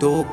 2